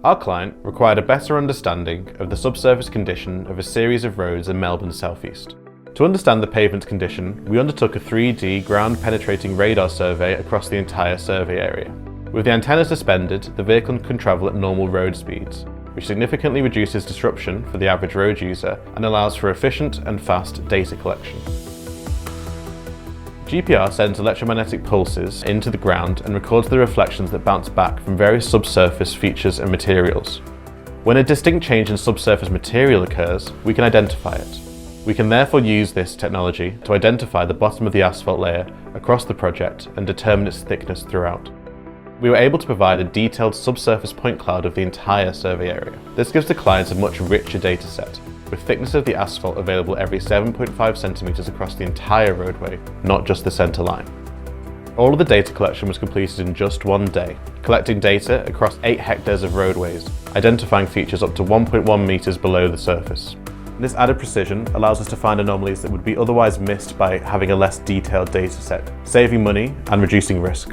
Our client required a better understanding of the subsurface condition of a series of roads in Melbourne's southeast. To understand the pavement condition, we undertook a 3D ground-penetrating radar survey across the entire survey area. With the antenna suspended, the vehicle can travel at normal road speeds, which significantly reduces disruption for the average road user and allows for efficient and fast data collection. GPR sends electromagnetic pulses into the ground and records the reflections that bounce back from various subsurface features and materials. When a distinct change in subsurface material occurs, we can identify it. We can therefore use this technology to identify the bottom of the asphalt layer across the project and determine its thickness throughout. We were able to provide a detailed subsurface point cloud of the entire survey area. This gives the clients a much richer data set, with thickness of the asphalt available every 7.5 centimetres across the entire roadway, not just the centre line. All of the data collection was completed in just one day, collecting data across 8 hectares of roadways, identifying features up to 1.1 metres below the surface. This added precision allows us to find anomalies that would be otherwise missed by having a less detailed data set, saving money and reducing risk.